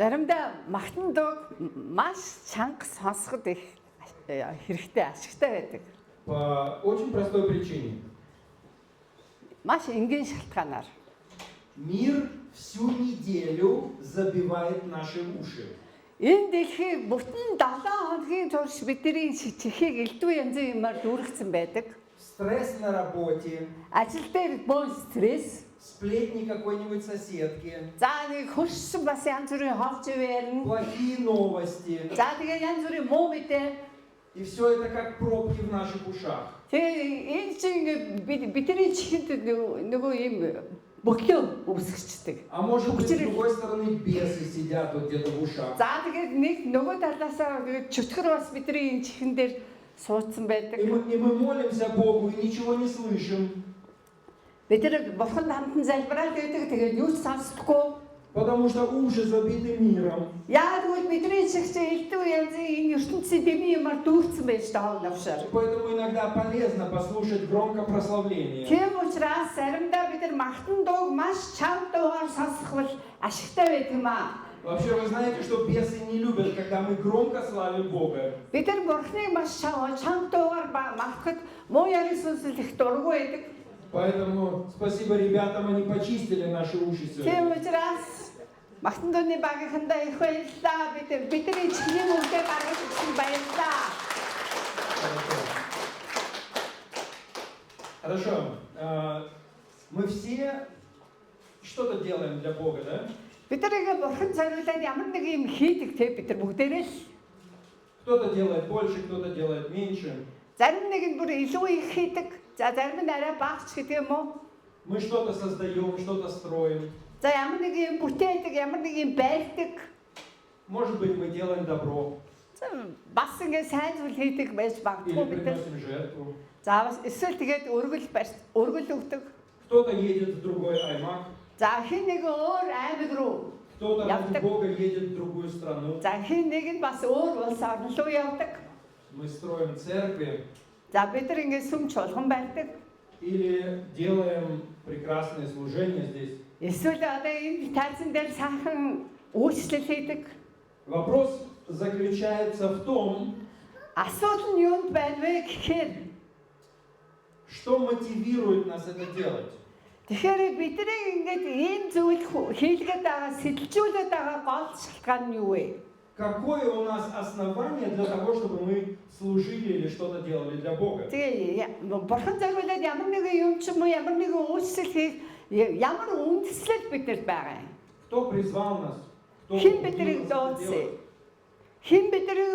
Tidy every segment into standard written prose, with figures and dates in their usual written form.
Заримдаа магтан дуу маш чанга сонсоход их хэрэгтэй ашигтай байдаг. По очень простой причине. Маш энгийн шалтгаанаар. Мир всю неделю забивает наши уши. Энэ дэлхий бүтэн 7 хоногийн турш бидний чихийг элдв янзын юмар дүүргэсэн байдаг. Стресс на работе. Ажил дээр боо стресс. Сплетни какой-нибудь соседки. За нэг хөрсөн бас янз бүрийн ховж ярина. Плохие новости. За тэгээ янз бүрийн муу мэдээ. И все это как пробки в наших ушах. Тэгээ энэ чинь бидний чихэнд нөгөө юм бөглөө үүсгэждэг. А может быть, с другой стороны, бесы сидят вот где-то в ушах. За тэгээд нэг нөгөө талаасаа чөтгөр бас бидний энэ чихэн дээр суудсан байдаг. И мы молимся Богу и ничего не слышим. Бид нар бурханд хамтан залбираад байдаг. Тэгээд юу ч сонсдоггүй. Потому что уши забиты миром. Яа тэгвэл бидний чих чинь элдв янзын энэ ертөнцийн дэми юмар дүүрсэн байж байгаа навшаар. Поэтому иногда полезно послушать громко прославление. Тийм учраас заримдаа бид нар магтан дууг маш чанга дуугаар сонсох бол ашигтай байдаг юм аа. Вообще, вы знаете, что бесы не любят, когда мы громко славим Бога. Бид нар бурхныг маш чанга дуугаар магтахад муу яриг сонсол их дургүй байдаг. Поэтому спасибо ребятам, они почистили наши уши сегодня. Тийм учраас магтан дууны багийнхандаа их баярлалаа. Бидний чихний мөнгөд гаргаж ирсэн баярлалаа. Хорошо. Мы все что-то делаем для Бога, да? Бид нар бурхан зориулаад ямар нэг юм хийдэг те бид нар бүгдээрээ л. Кто-то делает больше, кто-то делает меньше. Зарим нэг нь бүр илүү их хийдэг. За зарим нь арай багч гэдэг юм уу? Мы что-то создаем, что-то строим. За ямар нэг юм бүтээдэг, ямар нэг юм барьдаг. Может быть, мы делаем добро. Бас ингэ сайн зүйл хийдэг байж Или магадгүй бид нар. приносим жертву. За бас эсвэл тэгээд өргөл өгдөг. Кто-то едет в другой аймак. За хин нэг өөр аймаг руу. Кто-то ради Бога едет в другую страну. За хин нэг нь бас өөр улс орн руу явдаг. Мы строим церкви. За бид нар ингэ сүм чуулган барьдаг. Или делаем прекрасное служение здесь. Эсвэл одоо энэ тайзан дээр сайхан үйлчлэл хийдэг. Вопрос заключается в том, Асуудал нь юунд байна вэ гэхээр что мотивирует нас это делать. тэгэхээр бидний ингэж ийм зүйл хийлгээд байгаа, сэтэлжүүлээд байгаа гол шалтгаан нь юу вэ? Какое у нас основание для того, чтобы мы служили или что-то делали для Бога? Тэгээ бурхан зориулаад ямар нэгэн юм ч юм уу, ямар нэгэн үйлчлэл хийх, ямар үндэслэл бидэнд байгаа юм. Кто призвал нас? Кто Хэн учил биднийг нас это дуудсан? делать? Хэн бидний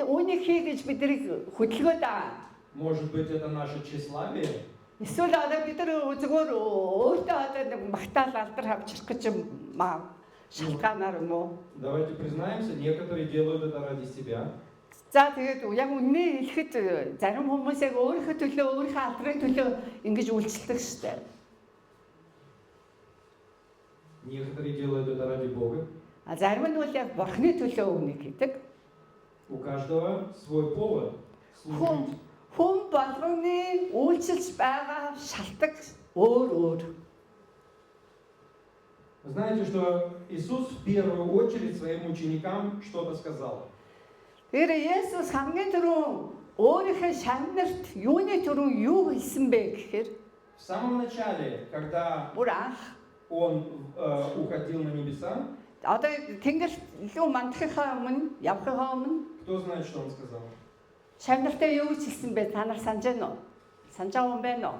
үүнийг хийж биднийг хөдөлгөөд байгаа? Может быть, это наше тщеславие? Эсвэл одоо бид нар зүгээр өөртөө одоо нэг магтаал алдар авчрах гэж юм шалтгаанаар юм уу? Давайте признаемся, некоторые делают это ради себя. За тэгээд яг үнэ хэлэхэд зарим хүмүүс яг өөрийнхөө төлөө, өөрийнхөө алдрын төлөө ингэж үйлчлдэг шүү дээ. Некоторые делают это ради Бога. А зарим нь бол яг бурхны төлөө үнийг хийдэг. У каждого свой повод служить. Хүн болгоны үйлчлж байгаа шалтгаан өөр. Вы знаете, что Иисус в первую очередь своим ученикам что-то сказал. Тэр Есүс хамгийн түрүү өөрийнхөө шавнарт юуны түрүү юу хэлсэн бэ гэхээр В самом начале, когда бүр анх Он уходил на небеса, одоо тэнгэр илүү мандахынхаа өмнө, явахынхаа өмнө кто знает, что Он сказал? шавнартаа юу хэлсэн бэ? Та нар санаж байна уу? Санаж байгаа юм байна уу?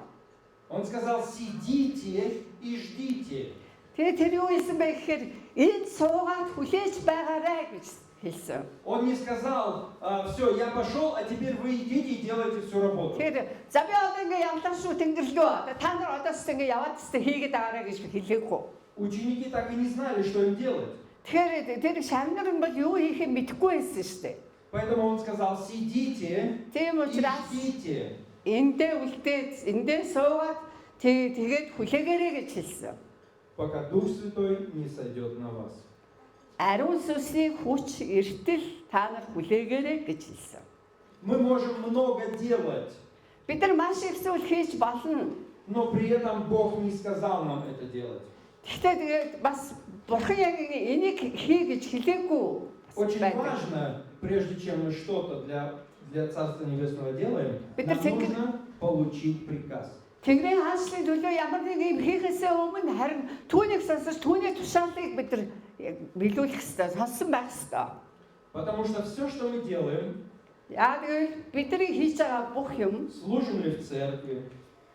Он сказал: сидите и ждите. Тэгээ тэр юу хэлсэн бэ гэхээр энд суугаад хүлээж байгаарай гэж хэлсэн. Он не сказал: все, я пошел, а теперь вы идите и делайте всю работу. Тэр за би одоо ингэ явлаа шүү тэнгэрлөө. Та нар одоос ингэ яваад тест хийгээд байгаарай гэж хэлээгүй. Ученики так и не знали, что им делать. Тэгэхээр тэр шавнар нь бол юу хийхээ мэдэхгүй байсан шүү дээ. Поэтому он сказал: сидите Тийм и учраас ждите. эндээ үлдээд эндээ суугаад тэгээд хүлээгээрэй гэж хэлсэн. Пока Дух Святой не сойдет на вас. Ариун сүнсний хүч эртэл та нар хүлээгээрэй гэж хэлсэн. Мы можем много делать, Бид нар маш их зүйл хийж болно. но при этом Бог не сказал нам это делать. Гэхдээ тэгээд бас бурхан яг энийг хий гэж хэлээгүй. Очень важно, прежде чем мы что-то для Царства Небесного делаем, нам нужно получить приказ. Тэнгэрийн хаанчлалын төлөө ямар нэг юм хийхээсээ өмнө харин түүнийг сонсож түүний тушаалыг бид нар биелүүлэх ёстой, сонссон байх ёстой. Потому что все, что мы делаем, Яа тэгвэл бидний хийж байгаа бүх юм служим ли в церкви,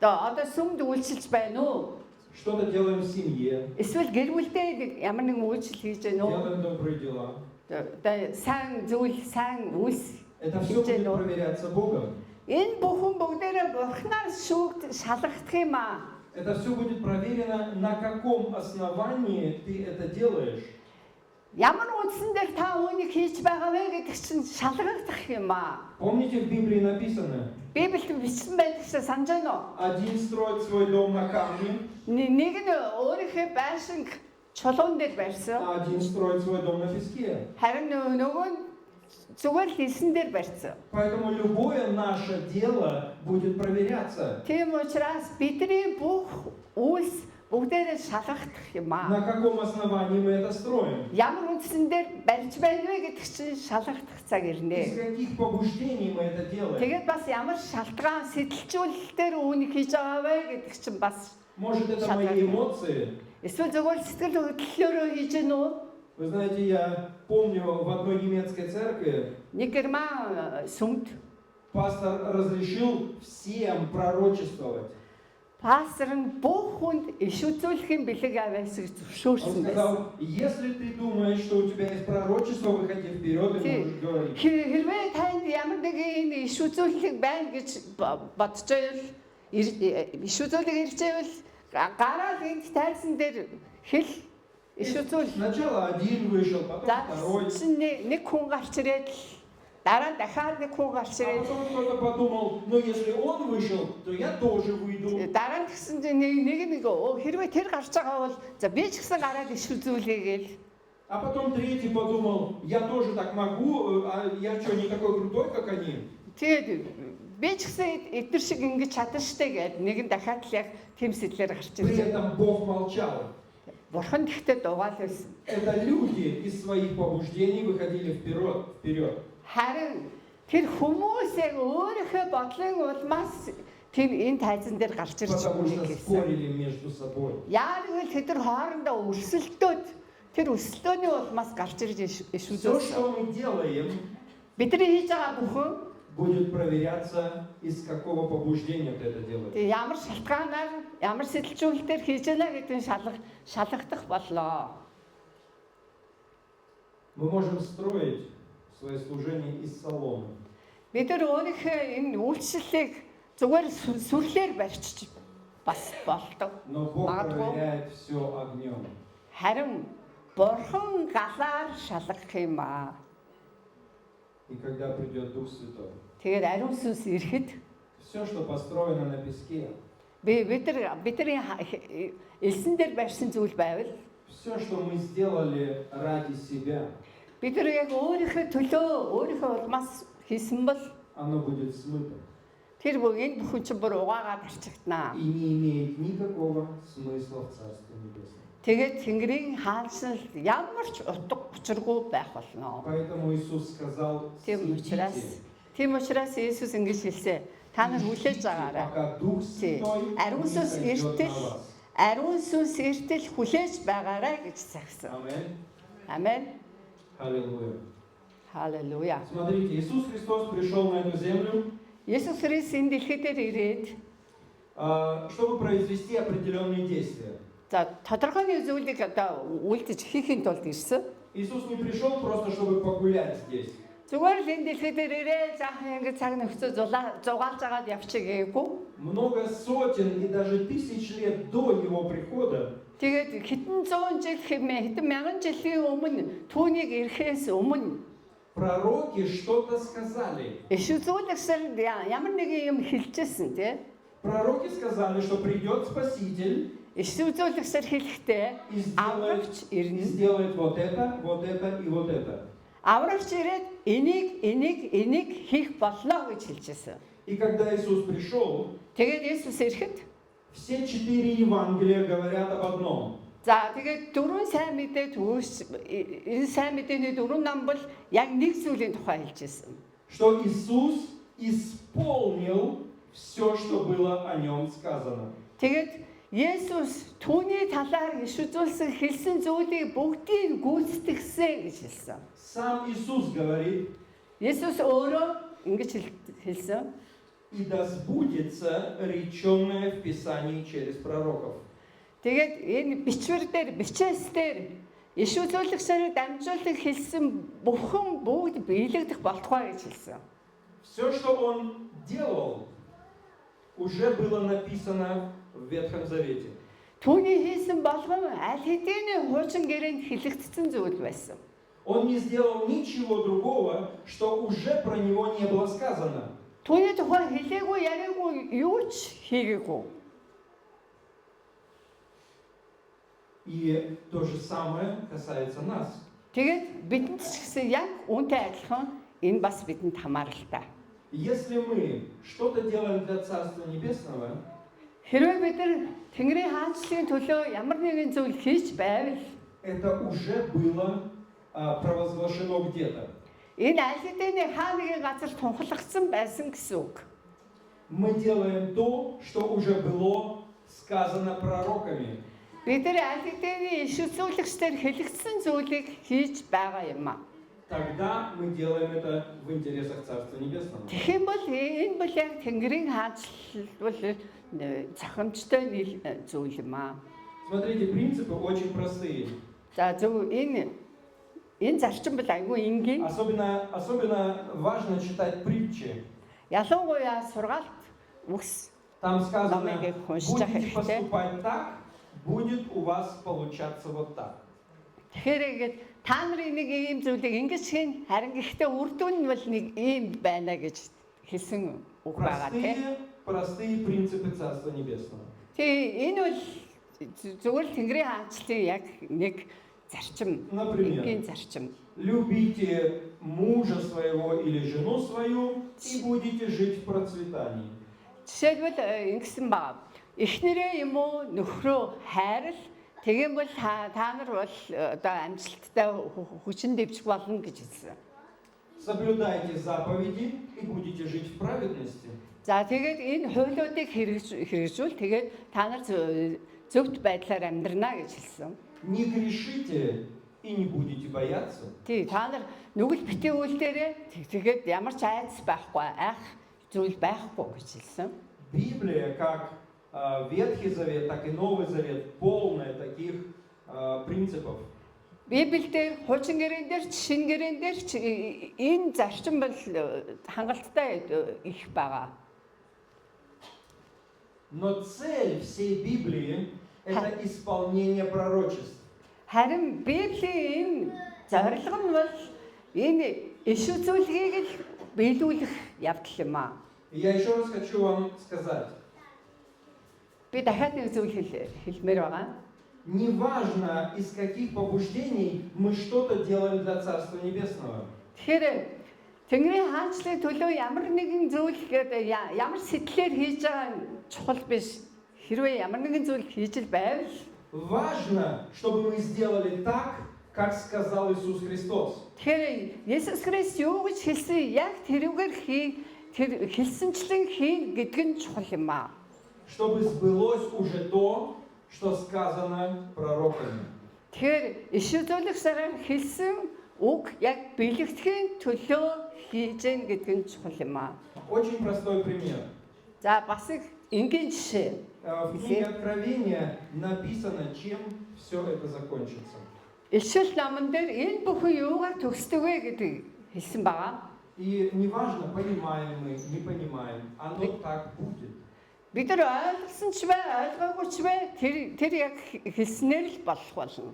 одоо сүмд үйлчилж байна уу? что-то делаем в семье, Эсвэл гэр бүлдээ ямар нэгэн үйлчил хийж байна уу? делаем добрые дела. Сайн зүйл, сайн үйлс Это все будет проверяться Богом. энэ бүхэн бүгдээрээ бурхнаас шүүгд шалгагдах юм аа. Это все будет проверено, на каком основании ты это делаешь. Ямар үндсэн дээр та үүнийг хийж байгаа вэ гэдэг чинь шалгагдах юм аа. Помните, в Библии написано, Библиэд бичсэн байдагсаа санаж байна уу? один строит свой дом на камне, Нэг нь өөрийнхөө байшинг чулуун дээр барьсан. а один строит свой дом на песке. Харин нөгөө нь зүгээр л хэлсэн дээр барьсан. Поэтому любое наше дело будет проверяться. Тийм учраас бидний бүх үйлс бүгдээрээ шалгагдах юм аа. На каком основании мы это строим? Ямар үндсэн дээр барьж байна вэ гэдэг чинь шалгагдах цаг Из ирнэ. каких побуждений мы это делаем? Тэгээд бас ямар шалтгаан сэтэлжүүлэлтээр үүнийг хийж байгаа вэ гэдэг чинь бас Может, это мои эмоции? эсвэл зөвхөн сэтгэл хөдлөлөөрөө хийж гэнэ үү? Вы знаете, я помню в одной немецкой церкви Нэг герман сүмд пастор разрешил всем пророчествовать. пастор нь бүх хүнд иш үзүүлэхийн бэлэг аваасыг Он зөвшөөрсөн байсан. сказал, если ты думаешь, что у тебя есть пророчество, выходи вперед и можешь говорить. Хэрвээ танд ямар нэгэн иш үзүүлэх байна гэж бодож байвал иш үзүүлэх иржээвэл гараад энд тайзан дээр хэл иш үзүүл. Сначала один вышел, потом второй. За нэг хүн гарч ирээд дараа дахиад нэг хүн гарч А ирээд потом кто-то подумал, ну если он вышел, то я тоже выйду. дараа нь гэсэн чинь нэг хэрвээ тэр гарч байгаа бол за би ч гэсэн гараад иш үзүүлээ гээл. А потом третий подумал, я тоже так могу, а я что, не такой крутой, как они? Тэгээд би ч гэсэн эдгээр шиг ингэж чадна штэ гээд нэг нь дахиад л яг тэм сэтлэр гарч При ирсэн. этом Бог молчал. Бурхан гэхдээ дугаал байсан. Это люди из своих побуждений выходили вперед. Харин тэр хүмүүс яг өөрийнхөө бодлын улмаас тэр энэ тайзан дээр гарч ирж Потому что байгаа гэсэн. спорили между собой. Яагаад гэвэл тэд нар хоорондоо өрсөлдөөд тэр өрсөлдөөний улмаас гарч ирж иш Все, үзүүлсэн. что мы делаем, Бидний хийж байгаа бүхэн будет проверяться, из какого побуждения ты это делаешь. тэг ямар шалтгаанаар ямар сэтэлжүүлэлтээр хийж байна гэдэг нь шалгагдах боллоо. Мы можем строить свое служение из соломы. Бид нар өөрийнхөө энэ үйлчлэлийг зүгээр сүрлээр барьчих бас болдог. Но Бог Магадгүй. проверяет все огнем. Харин бурхан галаар шалгах юм аа. И когда придет Дух Святой, Тэгээд ариун сүнс ирэхэд все, что построено на песке, бидний элсэн дээр барьсан зүйл байвал все, что мы сделали ради себя, бид нар яг өөрийнхөө төлөө өөрийнхөө улмаас хийсэн бол оно будет смыто тэр энэ бүхэн чинь бүр угаагаад арчигдана. и не имеет никакого смысла в Царстве Небесном. Тэгээд Тэнгэрийн хаанчлал ямар ч утга учиргүй байх болно. Поэтому Иисус сказал, следите, Тийм учраас Иесус ингэж хэлсэн. Та нар хүлээж байгаарай. пока Дух Святой Ариун не сүнс сойдет эртэл на вас. ариун сүнс эртэл хүлээж байгаарай гэж загсан. Аминь. Амен. Аллилуйя. Халелуя. Смотрите, Иисус Христос пришел на эту землю, Есүс Христ энэ дэлхий дээр ирээд чтобы произвести определенные действия. за тодорхой зүйлийг одоо үйлдэж хийхин тулд ирсэн. Иисус не пришел просто, чтобы погулять здесь. Зүгээр л энэ дэлхий дээр ирээ жаахан ингэ цаг нөхцөө зугаалж агаад явчих гээгүй. Много сотен и даже тысяч лет до Его прихода Тэгээд хэдэн зуун жил хэмээн хэдэн мянган жилийн өмнө түүнийг ирэхээс өмнө пророки что-то сказали. иш үзүүлэгсээр ямар нэгэн юм хэлжсэн тий. Пророки сказали, что придет Спаситель Иш үзүүлэгсээр хэлэхдээ и аврагч ирнэ. сделает вот это и вот это. Аврагч ирээд энийг хийх боллоо гэж хэлжсэн. И когда Иисус пришел, Тэгээд Есүс ирэхэд все 4 Евангелия говорят об одном. За тэгээд дөрвөн сайн мэдээ төгс энэ сайн мэдээний дөрвөн ном бол яг нэг зүйлийн тухай хэлж ирсэн. Что Иисус исполнил все, что было о нем сказано. Тэгээд Есүс түүний талаар иш үзүүлсэн хэлсэн зүйлийг бүгдийг гүйцэтгсэн гэж хэлсэн. Сам Иисус говорит, Есүс өөрөө ингэж хэлсэн. и да сбудется реченное в Писании через пророков. Тэгээд энэ бичвэр дээр, бичээс дээр иш үзүүлэгчээр дамжуулан хэлсэн бүхэн бүгд биелэгдэх болтугай гэж хэлсэн. Все, что он делал, уже было написано в Ветхом Завете. Түүний хийсэн болгон аль хэдийн хуучин гэрээнд хэлэгдсэн зүйл байсан. Он не сделал ничего другого, что уже про него не было сказано. Түүний тухай хэлээгүй, яриагүй, юу ч хийгээгүй. И то же самое касается нас. Тэгээд бидэнд ч гэсэн яг үүнтэй адилхан энэ бас бидэнд хамааралтай. Если мы что-то делаем для Царства Небесного, Хэрвээ бид нар Тэнгэрийн хаанчлалын төлөө ямар нэгэн зүйл хийж байвал это уже было провозглашено где-то. энэ аль хэдийн хаа нэгэн газар тунхлагдсан байсан гэсэн үг. Мы делаем то, что уже было сказано пророками. Бид нар аль хэдийн иш үзүүлэгчдэр хэлэгдсэн зүйлийг хийж байгаа юм аа. Тогда мы делаем это в интересах Царства Небесного. Тэгэх юм бол энэ бол яг Тэнгэрийн хаанчлал бол зохимжтой зүйл юм аа. Смотрите, принципы очень простые. За зөв энэ зарчим бол айгүй энгийн. Особенно важно читать притчи. Ялангуяа сургаалт үгс. Там сказано, Намайг уншиж будете хэрэгтэй. поступать так, будет у вас получаться вот так. Тэгэхээр ингээд та нарын нэг ийм зүйлийг ингэж хийн харин гэхдээ үр дүн нь бол нэг ийм байна гэж хэлсэн үг байгаа тийм. Простые принципы Царства Небесного. Тэгээ энэ бол зүгээр л Тэнгэрийн хаанчлалын яг нэг зарчим, энгийн зарчим. Любите мужа своего или жену свою и будете жить в процветании. Жишээлбэл ингэсэн байна. Эхнэрээ юм уу нөхрөө хайрал тэгэн бол та нар бол одоо амжилттай хүчин дэвжих болно гэж хэлсэн. Соблюдайте заповеди и будете жить в праведности. За тэгээд энэ хуулиудыг хэрэгжүүл тэгээд та нар зөвхт байдлаар амьдрнаа гэж хэлсэн. Не грешите и не будете бояться. Тий та нар нүгэл битгий үйл дээрээ тэгээд ямар ч айдас байхгүй айх зүйл байхгүй гэж хэлсэн. Библия, как Ветхий Завет, так и Новый Завет, полная таких принципов. Библиэлд хуучин гэрэн дээр шинэ гэрэн дээр энэ зарчим бол хангалттай их байгаа. Но цель всей Библии – это исполнение пророчеств. Харин Библийн зорилго нь бол энэ иш үзүүлгийг л биелүүлэх явдал юм аа. Я еще раз хочу вам сказать. Би дахиад нэг зүйл хэлмээр байгаа. Неважно, из каких побуждений мы что-то делаем для Царства Небесного. Тэгэхээр Тэнгэрийн хаанчлалын төлөө ямар нэгэн зүйл ямар сэтгэлээр хийж байгаа чухал биш. Хэрвээ ямар нэгэн зүйл хийж л байвал Важно, чтобы мы сделали так, как сказал Иисус Христос. Тэгэхээр Есүс Христ юу гэж хэлсэн яг тэрүүгээр хэлсэнчлэн хийн гэдэг нь чухал юм аа. Чтобы сбылось уже то, что сказано пророками. Тэгэхээр иш үзүүлэгчээр хэлсэн үг яг бэлэгдэхийн төлөө хийж гэн гэдэг нь чухал юм аа. Очень простой пример. За бас их энгийн жишээ. В книге Откровения написано, чем все это закончится. Ишэл номон дээр энэ бүхэн юугаар төгсдөг вэ гэдэг хэлсэн байгаа. И неважно, понимаем мы, не понимаем, оно так будет. Бид нар ойлгосон ч бай, ойлгоогүй ч бай, тэр яг хэлснээр л болох болно.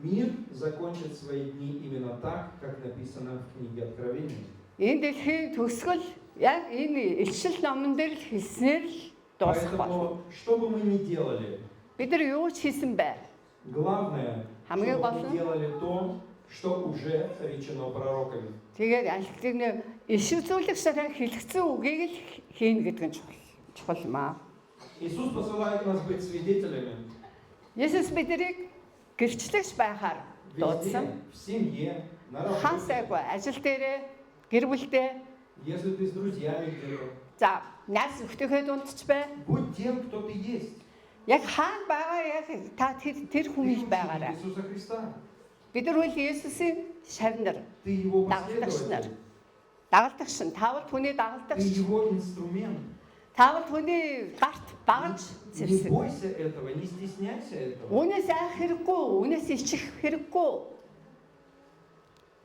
Мир закончит свои дни именно так, как написано в книге Откровения. Энэ дэлхийн төгсгөл яг энэ ишэл номон дээр л хэлснээр л дуусах болно. Поэтому, что бы мы ни делали, Бид нар юу ч хийсэн бай. главное, Хамгийн чтобы гол мы нь делали то, что уже речено пророками. тэгээд аль иш үзүүлэгчээр хэлэгдсэн үгийг л хийн гэдэг нь чухал юм аа. Иисус посылает нас быть свидетелями. Есүс биднийг гэрчлэгч байхаар дуудсан. Везде, в семье, на Хаан работе. сайгүй ажил дээрээ, гэр бүлдээ, Если ты с друзьями где-то, за найз нөхдөдөө дунд ч бай. будь тем, кто ты есть. Яг хаан байгаа яг та тэр Ты хүн ученик байгаарай. Иисуса Христа. Бид нар үл Есүсийн шавнар, Ты его дагалдагч нар. последователь. Дагалдагч нь таавал түүний Ты дагалдагч. его инструмент. Таавал түүний гарт багаж Не зэрсэн. бойся этого, не стесняйся этого. Үүнээс айх хэрэггүй, үүнээс ичих хэрэггүй.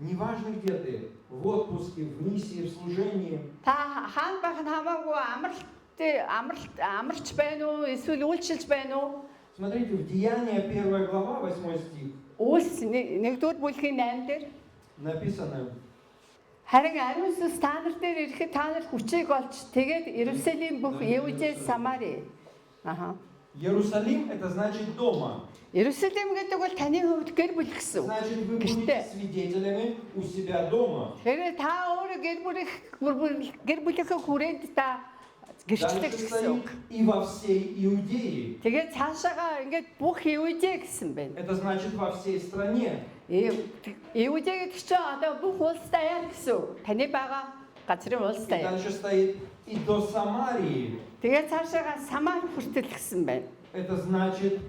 Неважно, где ты, в отпуске, в миссии, в служении. Та хаан байх нь хамаагүй амралт байна уу, эсвэл үйлчилж байна уу? Смотрите, в Деяния 1 глава, 8 стих, Үйлс 1-р бүлгийн 8 дээр написано: харин ариун сүнс та нар дээр ирэхэд та нар хүчийг олж тэгээд Иерусалим бүх Евдээ Самари. Аха. Иерусалим это значит дома. Иерусалим гэдэг бол таны хувьд гэр бүл гэсэн. Значит, вы Гэртээ. будете свидетелями у себя дома. Тэгэхээр та өөрөө гэр бүлийнхээ хүрээнд та гэрчлэг Дальше гэсэн үг. стоит и во всей Иудее. Тэгээд цаашаага ингээд бүх Евдээ гэсэн байна. Это значит во всей стране. Евдээ гэдэг чинь одоо бүх улс даяар гэсэн үг. Таны байгаа газрын улс И даяар. дальше стоит и до Самарии. Тэгээд цаашаага Самар хүртэл гэсэн байна. Это значит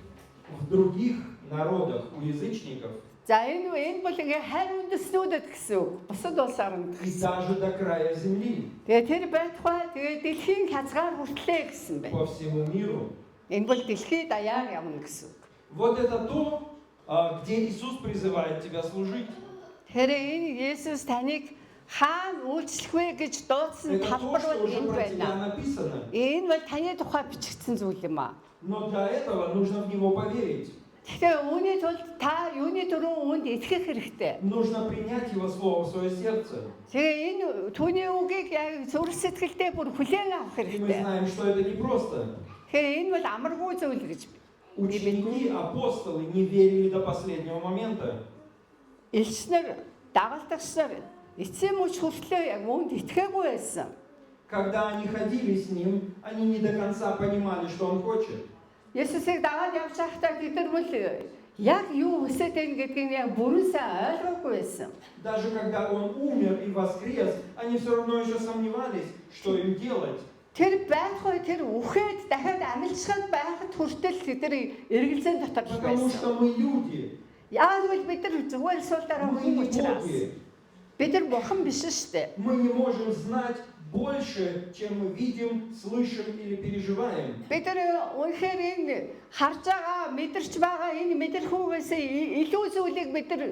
в других народах, у язычников. За энэ бол ингээ хайр үндэснүүдэд гэсэн үг. Бусад улс оронд И гэсэн. даже до края земли, Тэгээд тэр байтугай тэгээд дэлхийн хязгаар хүртлээ гэсэн байна. по всему миру. Энэ бол дэлхий даяар явна гэсэн үг. Вот это то, где Иисус призывает тебя служить. Тэгэхээр энэ Есүс таныг хаана үйлчлэх вэ гэж дуудсан Это то, талбар что бол уже энэ про тебя байна. написано. Энэ бол таны тухай бичигдсэн зүйл юм аа. Но для этого нужно в Него поверить. Тэгэхээр үүний тулд та юуны дөрөв үүнд итгэх хэрэгтэй. Нужно принять Его Слово в свое сердце. Тэгээ энэ түүний үгийг яг зүрх сэтгэлдээ бүр хүлээн авах И мы хэрэгтэй. знаем, что это непросто. Тэгэхээр энэ бол амаргүй зүйл гэж Ученики, апостолы не верили до последнего момента. элчнэр, дагалдагч нар эцсийн мөч хүртлээ яг үүнд итгээгүй байсан. Когда они ходили с Ним, они не до конца понимали, что Он хочет. Есүсийг дагаад явж байхдаа бид нар бол яг юу хүсэж байна гэдгийг яг бүрэн сайн ойлгоогүй байсан. Даже когда Он умер и воскрес, они все равно еще сомневались, что им делать. Тэр байхгүй тэр үхээд дахиад амилчгаад байхад хүртэл тэдний эргэлзээний дотор Потому байсан. что мы люди, Яг л бид нар зүгээр суулаараа мы хүн не учраас. боги. Бид нар бурхан биш шүү дээ. Мы не можем знать больше, чем мы видим, слышим или переживаем. Бид нар үнэхээр энэ харж байгаа, мэдэрч байгаа энэ мэдэрхүүгээс илүү зүйлийг бид нар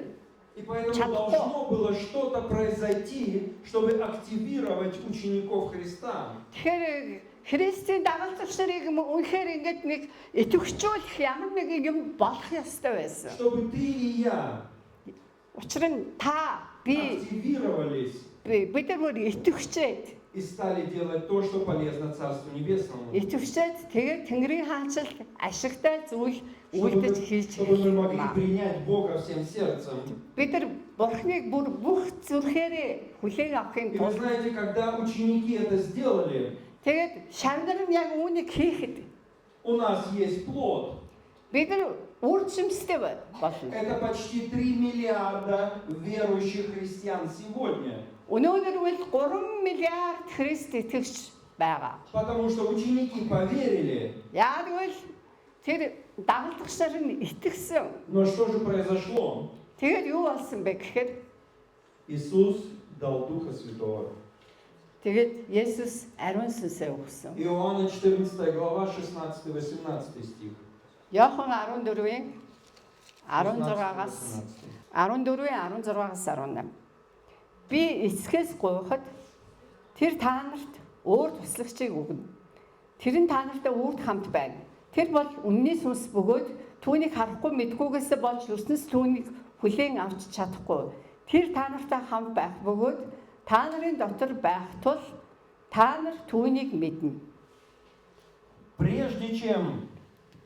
И поэтому Чатко. должно было что-то произойти, чтобы активировать учеников Христа. тэгэхээр Христийн дагалдагч нарыг үнэхээр ингээд нэг итгэвчүүлэх ямар нэгэн юм болох ёстой байсан. Чтобы ты и я Учир нь та би активировались бид нар бүр итгэвчээд и стали делать то, что полезно Царству Небесному. итгэвчээд тэгээд Тэнгэрийн хаанчлалд ашигтай зүйл үйлдэж хийж Чтобы мы эхлэх могли юм. принять Бога всем сердцем. Бид нар Бурхныг бүр бүх зүрхээрээ хүлээн авахын И вы тулд знаете, когда ученики это сделали, тэгээд шавнар нь яг үүнийг хийхэд у нас есть плод. бид нар үр жимстэй болно. Это почти 3 миллиарда верующих христиан сегодня. Өнөөдөр бол 3 миллиард Христ итгэгч байгаа. Потому что ученики поверили. Яг л тэр дагалдагч нар нь итгэсэн. Но что же произошло? Тэгээд юу болсон бэ гэхээр Иисус дал Духа Святого. тэгээд Есүс ариун сүнсээ өгсөн. Иоанна 14 глава 16-18 стих. Иохан 14-ийн 16-аас 14-16-аас 18. Би эцгээс гуйхад тэр та нарт өөр туслагчийг өгнө. Тэр нь та нартай үрд хамт байна. Тэр бол үнний сүнс бөгөөд түүнийг харахгүй мэдгүйгээс болж ертөнц түүнийг хүлээн авч чадахгүй. Тэр та нартай хамт байх бөгөөд та нарын дотор байх тул та нар түүнийг мэднэ. Прежде чем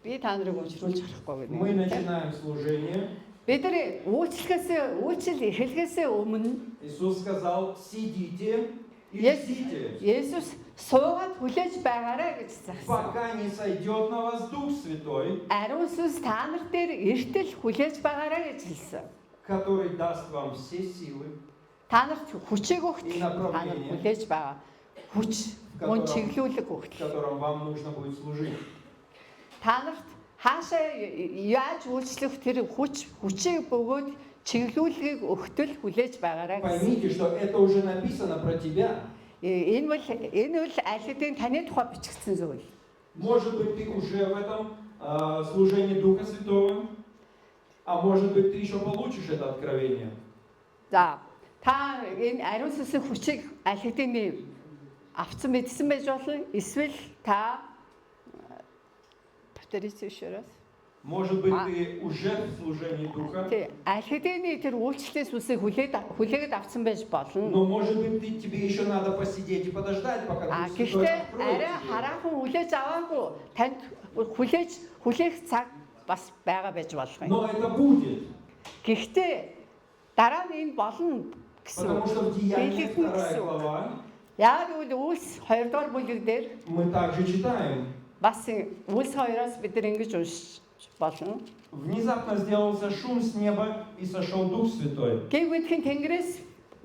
Би та нарыг уучруулж харахгүй мы гэнэ. начинаем служение, Бидний үйлчлэл эхлэхээс өмнө Иисус сказал: сидите И ждите, Есүс суугаад хүлээж байгаарай гэж загсан. пока не сойдет на вас Дух Святой, Ариун сүнс та нар дээр эртэл хүлээж байгаарай гэж хэлсэн. который даст вам все силы, Та нарт хүчийг өгт. Та нар хүлээж байгаа хүч, мөн чиглүүлэг өгт. в котором вам нужно будет служить. Та нарт хаашаа яаж үйлчлэх тэр хүчийг бөгөөд чиглүүлгийг өгтөл хүлээж байгаарай гэсэн. Поймите, что это уже написано про тебя. Энэ бол аль хэдийн таны тухай бичигдсэн зүйл. Может быть, ты уже в этом служении Духа Святого, а может быть, ты еще получишь это откровение. За, та энэ ариун сүнсийн хүчийг аль хэдийн авсан мэдсэн байж болно. Эсвэл та повторите еще раз. Может быть, ты уже в служении Духа, Тэ аль хэдийн тэр үйлчлэлээс үсийг хүлээгээд авсан байж болно. но может быть, тебе еще надо посидеть и подождать, пока Дух Святой Гэхдээ откроет арай тебе. хараахан хүлээж аваагүй танд хүлээх цаг бас байгаа байж болох юм. Но это будет, Гэхдээ дараа нь энэ болно гэсэн. потому что в Деяниях Библиэд 2 гэсэн. глава Яг үл Үлс 2 дугаар бүлэг дээр мы также читаем. бас Үлс 2-оос бид нар ингэж уншиж болно. Внезапно сделался шум с неба и сошел Дух Святой. Гэвэтхэн Тэнгэрээс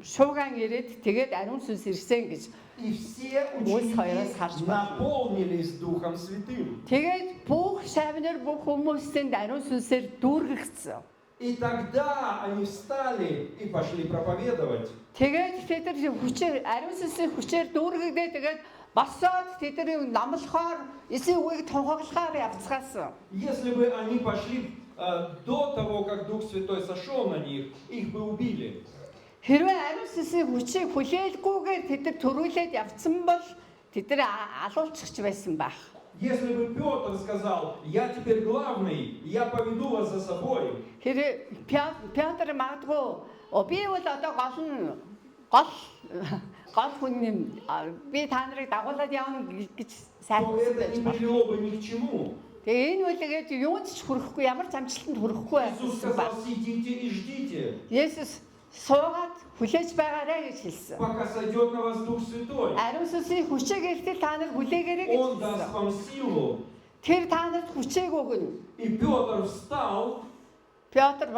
шуугаан ирээд тэгээд ариун сүнс ирсэн гэж. И все Ось хоёроос ученики харж байна. наполнились Духом Святым. Тэгээд бүх шавнар бүх хүмүүстэнд ариун сүнсээр дүүргэгдсэн. И тогда они встали и пошли проповедовать. Тэгээд тэд нар хүчээр ариун сүнсийн хүчээр дүүргэгдээ тэгээд босоод тэд нар намлахаар эсийн үгийг тунхаглахаар явцгаасан. Если бы они пошли до того, как Дух Святой сошел на них, их бы убили. Хэрвээ ариун сүнсийн хүчийг хүлээлгүйгээр тэд нар төрүүлээд явцсан бол тэд нар алуулчихч байсан байх. Если бы Петр сказал, я теперь главный, я поведу вас за собой, Хэрэг Петр магадгүй би бол одоо гол хүн юм би та нарыг дагуулад явна гэж то сайхан это байж не байна. привело бы ни к чему. Тэгээ энэ үегээд юунд ч хүрэхгүй ямар ч амжилтанд хүрэхгүй Иисус байсан баг. сказал, сидите и ждите, Есүс суугаад хүлээж байгаарай гэж хэлсэн. пока сойдет на вас Дух Святой. Ариун сүнсийн хүчийг эртэл та нар хүлээгээрэй гэж Он даст хэлсэн. вам силу. Тэр та нарт хүчээг өгнө. И Петр встал Петр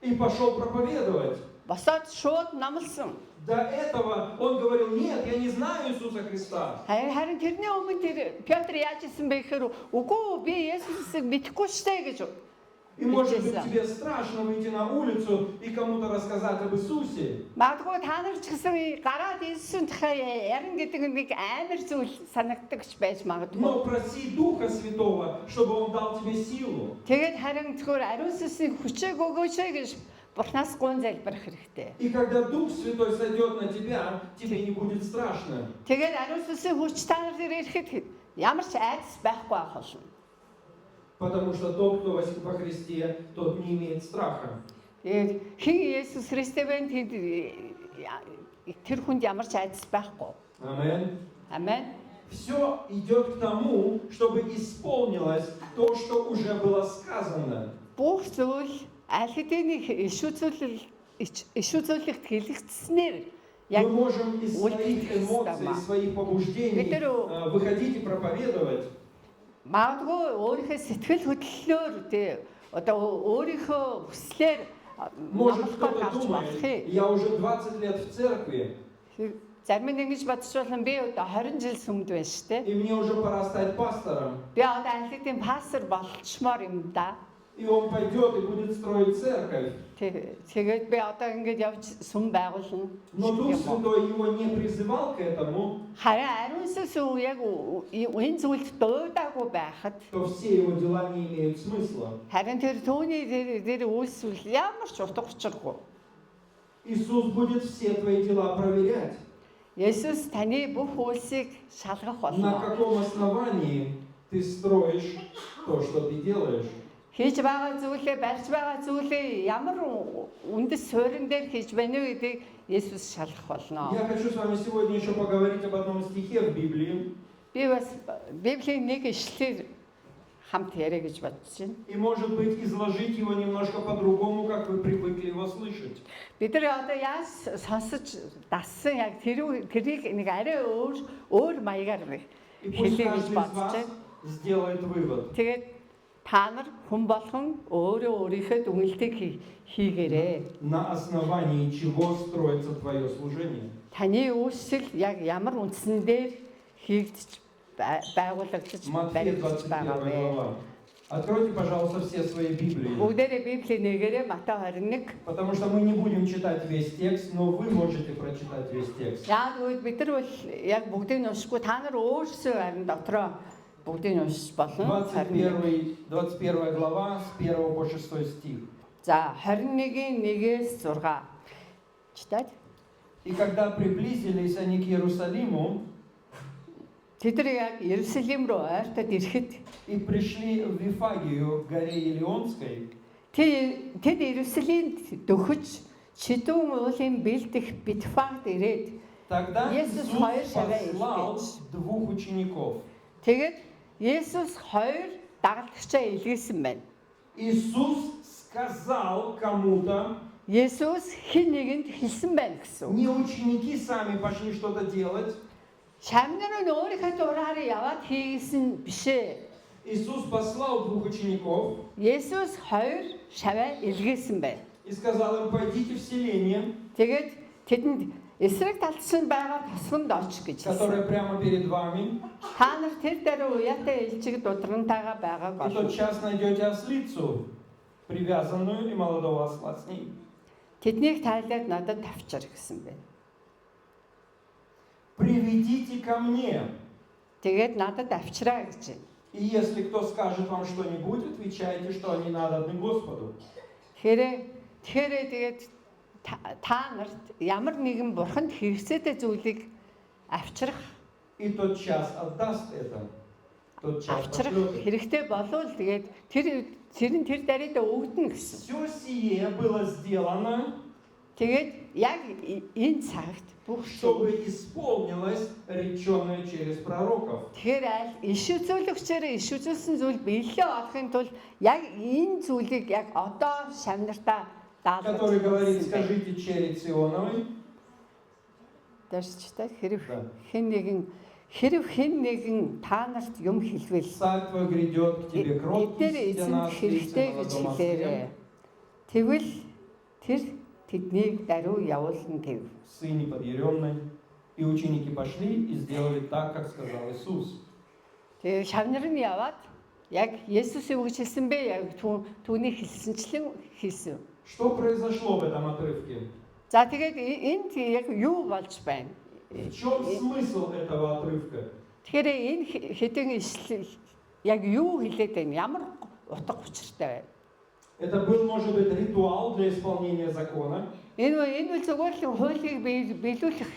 и пошел проповедовать. босоод шууд намлсан. До этого он говорил, нет, я не знаю Иисуса Христа. Харин тэрний өмнө тэр Петр яаж исэн бэ гэхээр үгүй би Есүсийг мэдэхгүй штэ гэж. И может быть тебе страшно выйти на улицу и кому-то рассказать об Иисусе. Магадгүй та нар ч гэсэн гараад Есүсийн тухай ярин гэдэг нэг амар зүйл санагддагч байж магадгүй. Но проси Духа Святого, чтобы Он дал тебе силу. Тэгээд харин зөвхөн ариун сүнсийн хүчээг өгөөч гэж Бурханаас гун залбирах хэрэгтэй. И когда Дух Святой сойдет на тебя, тебе не будет страшно. Тэгээд ариун сүнсийн хүч та нар дээр ирэхэд ямар ч айдас байхгүй байх болно. Потому что тот, кто во Христе, тот не имеет страха. Тэгээд хэн Есүс Христос байна тэр хүнд ямар ч айдас байхгүй. Аминь. Амен. Все идет к тому, чтобы исполнилось то, что уже было сказано. Бүх зүйл аль хэдийн иш үзүүлэлт хэлэгдснээр яг Мы можем из своих үлдэх эмоций, из своих побуждений выходить и проповедовать. магадгүй өөрийнхөө сэтгэл хөдлөлөөр тий одоо өөрийнхөө хүслээр Может, намлахаар кто-то авч думает, болохыг. я уже 20 лет в церкви, Зарим нь ингэж бодож болно би одоо 20 жил сүмд байна шүү дээ. и мне уже пора стать пастором. Би одоо аль хэдийн пастор болчмоор юм да. И он пойдет и будет строить церковь. Тэгээд би одоо ингэж явж сүм байгуулна. Но Дух Святой его не призывал к этому, Харин ариун сүнс яг энэ зүйлд дуудаагүй байхад то все его дела не имеют смысла. харин тэр түүний дээр үйлсүүл ямар ч утга учиргүй. Иисус будет все твои дела проверять. Есүс таны бүх үйлсийг шалгах На болно. каком основании ты строишь то, что ты делаешь. Хийж байгаа зүйлээ, барьж байгаа зүйлээ ямар үндэс суурин дээр хийж байна вэ гэдгийг Есүс шалгах болно. Я хочу с вами сегодня еще поговорить об одном стихе в Библии. Би бас Библийн нэг ишлэлээр хамт яриа гэж бодож байна. И, может быть, изложить его немножко по-другому, как вы привыкли его слышать. Бид нар одоо яаж сонсож дассан яг тэрийг нэг арай өөр маягаар И пусть хэлээ гэж каждый из бодож вас байна. сделает вывод. Тэгээд та нар хүн болгон өөрөө өөрийнхөө дүгнэлтийг хийгээрэй. На основании чего строится твое служение. Таны үйлсэл яг ямар үндсэн дээр хийгдэж байгуулагдаж Матфея баригдаж 21 байгаа вэ? глава. Откройте, пожалуйста, все свои Библии. Бүгдээрээ Библийн нэгээрээ Матай 21. Потому что мы не будем читать весь текст, но вы можете прочитать весь текст. Яг үгүй бид нар бол яг бүгдийг нь уншихгүй та нар өөрсдөө харин дотроо бүгдийг нь уншиж болно. 21 глава с 1 по 6 стих. За 21-ийн 1-ээс 6 читать. И когда приблизились они к Иерусалиму Тэд нар яг Иерусалим руу ойртоод ирэхэд и пришли в Вифагию, к горе Елеонской, тэд Иерусалимд дөхөж Чидүүн уулын бэлдэх Битфагд ирээд тогда Иесус Иисус хоёр шаваа послал илгээж. двух учеников. тэгээд Есүс хоёр дагалдагчаа илгээсэн байна. Иисус сказал кому-то, Есүс хэн нэгэнд хэлсэн байна гэсэн. не ученики сами пошли что-то делать. Шамнар нь өөрийнхөө дураараа яваад хийсэн бишээ. Иисус послал двух учеников Есүс хоёр шаваа илгээсэн байна. и сказал им, пойдите в селение, Тэгээд тэдэнд эсрэг талцсан байгаа тосгонд оч гэж хэлсэн. которое прямо перед вами, Та нар тэр дээр уяатай элчиг дудрантайгаа байгааг и олно. тотчас найдете ослицу, привязанную и молодого осла с ней. Тэднийг тайлаад надад тавьчаар гэсэн байна. Приведите ко мне. Тэгээд надад авчраа гэж байна. И если кто скажет вам что-нибудь, отвечайте, что они надобны Господу. Тэгэхээр тэгээд та нарт ямар нэгэн бурханд хэрэгцээтэй зүйлийг авчрах, И тотчас отдаст это. Тотчас авчрах пошлет это. хэрэгтэй болвол тэгээд тэр даридаа өгдөн гэсэн. Все сие было сделано, Тэгээд яг энэ цагт бүх чтобы исполнилось реченное через пророков. тэгэхээр аль иш үзүүлэгчээр иш үзүүлсэн зүйл биелэлээ олохын тулд яг энэ зүйлийг яг одоо шавнартаа Который говорит, даалгавар. скажите чере Сионовой, Дашчтай Да. хэрв хэн нэгэн та нарт юм хэлвэл царь твой грядет к тебе кроткий, эдгээр сидя эзэн на ослице хэрэгтэй гэж молодом хэлээрээ. осле, Тэгвэл тэр тэднийг даруй явуулна гэв. сыне подъяренной. И ученики пошли и сделали так, как сказал Иисус. Тэгээ шавнар нь яваад яг Есүс юу гэж хэлсэн бэ? Яг түүний хэлсэнчлэн хэлсэн. Что произошло в этом отрывке? За тэгээд энд яг юу болж байна? В чем смысл этого отрывка? Тэгэхээр энэ хэдэн ишлэл яг юу хэлээд байна? Ямар утга учиртай байна? Это был, может быть, ритуал для исполнения закона. Энэ бол зүгээр л хуулийг биелүүлэх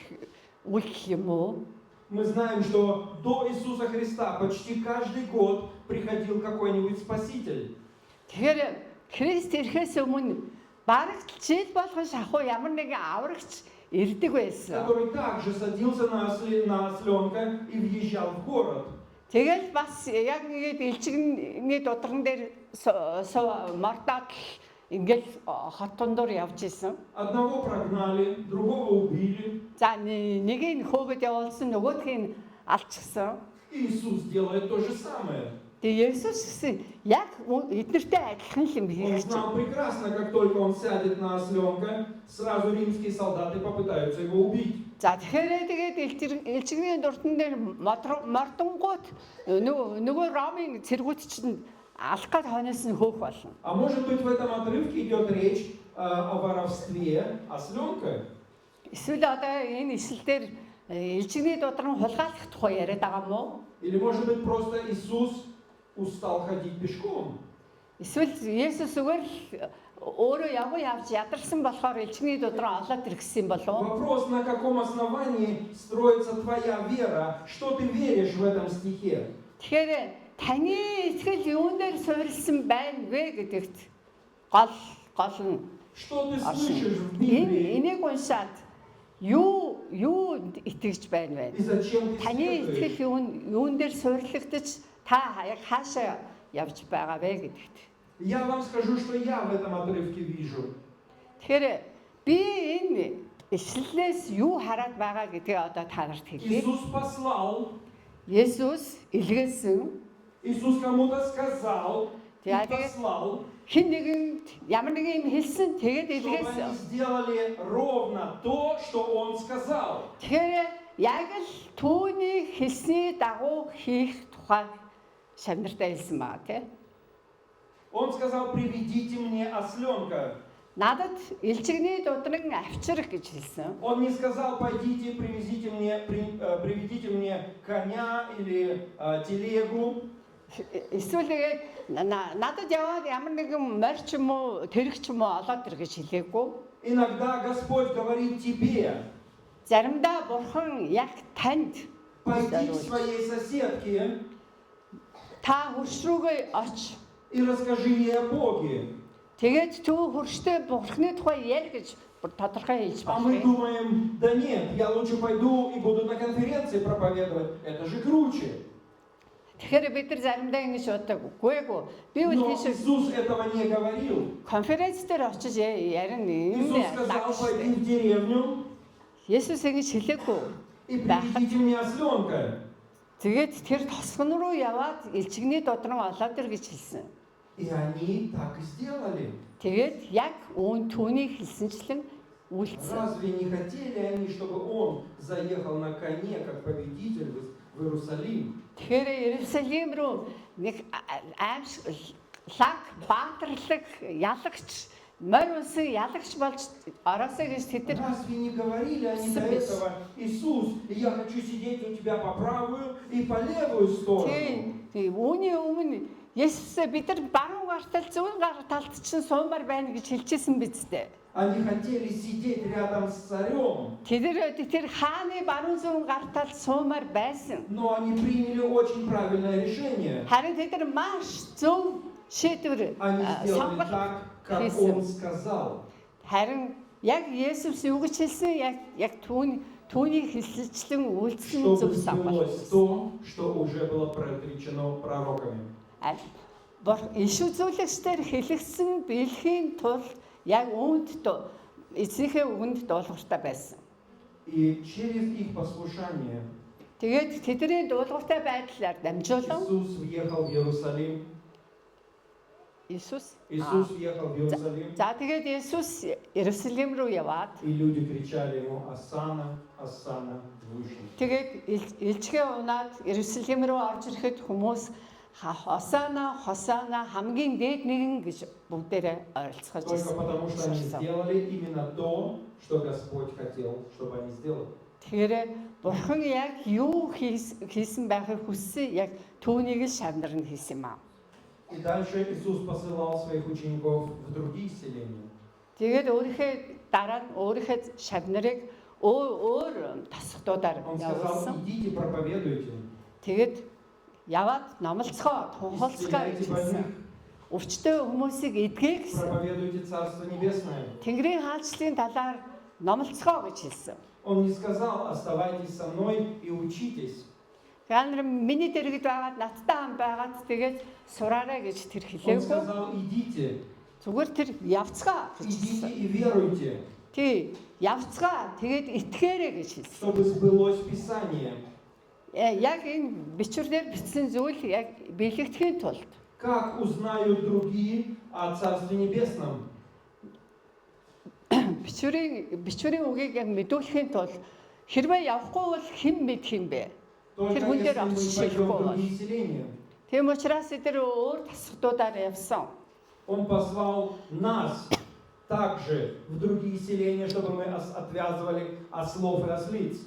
үйлдэл юм уу? Мы знаем, что до Иисуса Христа почти каждый год приходил какой-нибудь Спаситель. Тэгэхээр Христ ирэхээс өмнө бараг жил болгон шахуу ямар нэгэн аврагч ирдэг байсан. Который также садился на осленка и въезжал в город. Тэгэл бас яг ингээд элчигний дудран дээр мордоод ингээл хотон дор явж исэн. Одного прогнали, другого убили. За нэгийг хөөгд явуулсан, нөгөөдгийг алчсан. Иисус делает то же самое. Тэгээ Есүс гэсэн яг эднэртэй адилхан юм Он хийж знал байна. прекрасно, как только он сядет на осленка, сразу римские солдаты попытаются его убить. За тэгээд элчигний дуртан дээр мордонгууд нөгөө Ромын цэргүүд чинь алах гад хойноос нь хөөх болно. А может быть, в этом отрывке идет речь о воровстве осленка? Эсвэл одоо энэ ишлэлээр элчигний дудран хулгайлах тухай яриад байгаа мó? Или может быть, просто Иисус устал ходить пешком? Эсвэл Есүс зүгээр л өөрөө явж ядарсан болохоор элчигний дудран олоод иргэсэн болов уу? Вопрос, на каком основании строится твоя вера? Что ты веришь в этом стихе? Тэгэхээр таны итгэл юун дээр суурилсан байна вэ гэдэгт гол нь Что ты слышишь в Библии? энийг уншаад юу итгэж байна вэ? И зачем ты Таны следуешь? итгэл юун дээр суурилагдаж та яг хаашаа явж байгаа вэ гэдэгт. Я вам скажу, что я в этом отрывке вижу. Тэгэхээр би энэ ишлэлээс юу хараад байгаа гэдгээ одоо та нарт хэлье. Иисус послал, Есүс илгээсэн Иисус кому-то сказал и Я- послал, хэн нэгэнд ямар нэгэн юм хэлсэн тэгээд чтобы илгээсэн. они сделали ровно то, что Он сказал. Тэгэхээр яг л түүний хэлсний дагуу хийх тухай шавнартаа хэлсэн баа тий. Он сказал, приведите мне осленка. Надад илжигний дудраг авчрах гэж хэлсэн. Он не сказал, пойдите, приведите мне коня или телегу. Эсвэл тэгээд надад яваад ямар нэгэн морь ч юм уу тэрэг ч юм уу олоод ир гэж хэлээгүй. Иногда Господь говорит тебе, Заримдаа бурхан яг танд пойди к своей соседке та хөрш рүүгээ оч. и расскажи ей о Боге. Тэгээд төв хөрштэй бурханы тухай ял гэж тодорхой хэлж А мы байна. думаем, да нет, я лучше пойду и буду на конференции проповедовать. Это же круче. Тэгэхээр бид нар заримдаа ингэж боддог. Үгүй ээ. Би үл Но тийш Иисус этого не говорил. конференц дээр очиж ярина юм Иисус сказал, пойди в деревню Есүс ингэж хэлээгүй. и приведите мне осленка. Тэгээд тэр тосгон руу яваад элчигний додрон олоод ир гэж хэлсэн. И они так и сделали. Тэгээд яг үүн түүний хэлсэнчлэн үйлцсэн. Разве не хотели они, чтобы он заехал на коне, как победитель в Иерусалим? Тэгэхээр Иерусалим руу нэг лаг баатарлаг ялагч морь улсын ялагч болж ороосоо гэж тэд нар Разве не говорили они до этого, Иисус, я хочу сидеть у тебя по правую и по левую сторону? тийм үүний өмнө Есүс бид нар баруун гартал зүүн гарталд чинь суумаар байна гэж хэлчихсэн биз дээ. Они хотели сидеть рядом с царем, Тэр хааны баруун зүүн гарталд суумаар байсан. но они приняли очень правильное решение. Харин тэд нар маш зөв шийдвэр Они сделали сонголт так, как хийсэн. он сказал. Харин яг Есүс юу гэж хэлсэн яг түүний хэлсэлчлэн үйлдсэн Чтобы зөв сонголт. сбылось то, что уже было предречено пророками. Иш үзүүлэгчдэр хэлэгдсэн бэлгийн тулд яг үүнд эцнийхээ үгэнд дуулууртай байсан. И через их послушание Тэгээд тэдний дуулууртай байдлаар дамжуулан Иисус въехал в Иерусалим. Иесус Иисус въехал в Иерусалим, За тэгээд Иесус Иерусалим руу яваад и люди кричали ему: «Осанна, Осанна, выше». тэгээд илжгээ унаад Иерусалим руу орж ирэхэд хүмүүс Хосана хамгийн дээд нэгэн гэж бүгдээрээ ойролцоож Только потому, что они байсан. сделали именно то, что Господь хотел, чтобы они сделали. Тэгэхээр бурхан яг юу хийсэн байхыг хүссэн яг түүнийг л шавнар нь хийсэн юм аа. И дальше Иисус посылал своих учеников в другие селения. Тэгээд өөрийнхөө дараа нь өөрийнхөө шавнарыг өөр тасгтуудаар Он сказал: явуулсан. идите, проповедуйте, Тэгээд яваад номлоцгоо тунхаглацгаа гэж исцеляйте больных, хэлсэн. Өвчтөе хүмүүсийг эдгээ гэсэн. проповедуйте Царство Небесное. Тэнгэрийн хаалчлалын талаар номлоцгоо гэж хэлсэн. Он не сказал: оставайтесь со мной и учитесь. Тэгэхээр миний дэргэд байгаад надтай хам байгаад тэгээд сураарай гэж тэр Он хэлээгүй. сказал: идите, Зүгээр тэр явцгаа гэж идите хэлсэн. и веруйте, Тий, явцгаа тэгээд итгээрэй гэж хэлсэн. чтобы сбылось Писание. Яг энэ бичвэрээр бичсэн зүйл яг биелэгдэхийн тулд Как узнают другие о Царстве Небесном? бичвэрийн үгийг яг мэдүүлэхийн тулд хэрвээ явахгүй бол хэн мэдх юм бэ? Только Тэр хүн дээр если мы авчиж пойдем в хэлэхгүй бол. другие селения. Тийм учраас эдгээр өөр тасгтуудаар явсан. Он послал нас также в другие селения, чтобы мы отвязывали ослов и ослиц.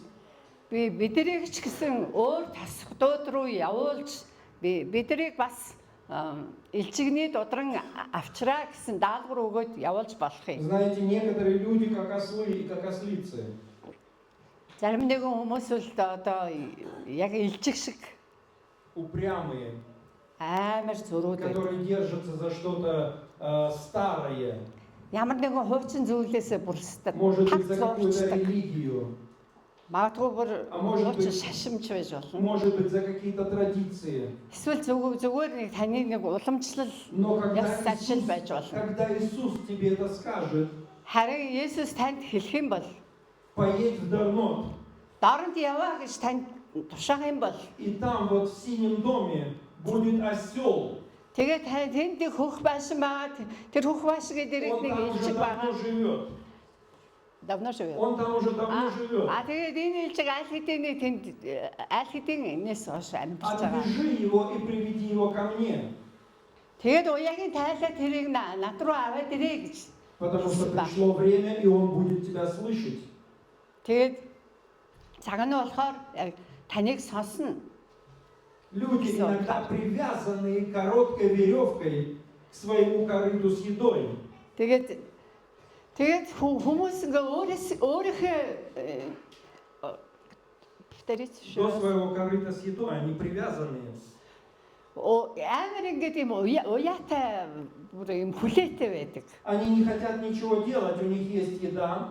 Биднийг ч гэсэн өөр тасгтууд руу явуулж биднийг бас элчигний додрон авчраа гэсэн даалгавар өгөөд явуулж болох юм. Знаете, некоторые люди как ослы и как ослицы. Зарим нэгэн хүмүүс л одоо яг элчиг шиг Упрямые, амар зөрүүд. которые держатся за что-то старое. Ямар нэгэн хуучин зүйлээсээ бүрсдэг. Может Таг быть, за какую-то зурчдаг. религию. Магадгүй бүр А может быть- шашимч байж болно. Может быть, за какие-то традиции. Эсвэл зүгээр нэг таны нэг уламжлал Но яс зашил байж болно. когда Иисус тебе это скажет, Харин Есүс танд хэлэх юм бол поедь в Дарнот, доронд яваа гэж танд тушаах юм бол и там вот в синем доме будет осел. тэгээд тэнд нэг хөх байшин байгаа. Тэр хөх байшингийн дээр Он нэг там уже элчиг давно байгаа. живет. Давно живет. Он там уже давно живет. Тэгээд энэ элчиг аль хэдийн тэнд аль хэдийн энэс хойш амьдарч байгаа. Отвяжи его и приведи его ко мне. Тэгээд уяагийн тайлаа тэрийг над руу аваад ирээ гэж. Потому что пришло время, и он будет тебя слышать. Тэгээд цаг нь болохоор таныг сонсно. Люди иногда привязаны короткой веревкой к своему корыту с едой. Тэгээд хүмүүс ингээ өөрийнхөө До своего корыта с едой они привязаны. амар ингээд юм уяатай бүр юм хүлээтэй байдаг. Они не хотят ничего делать, у них есть еда.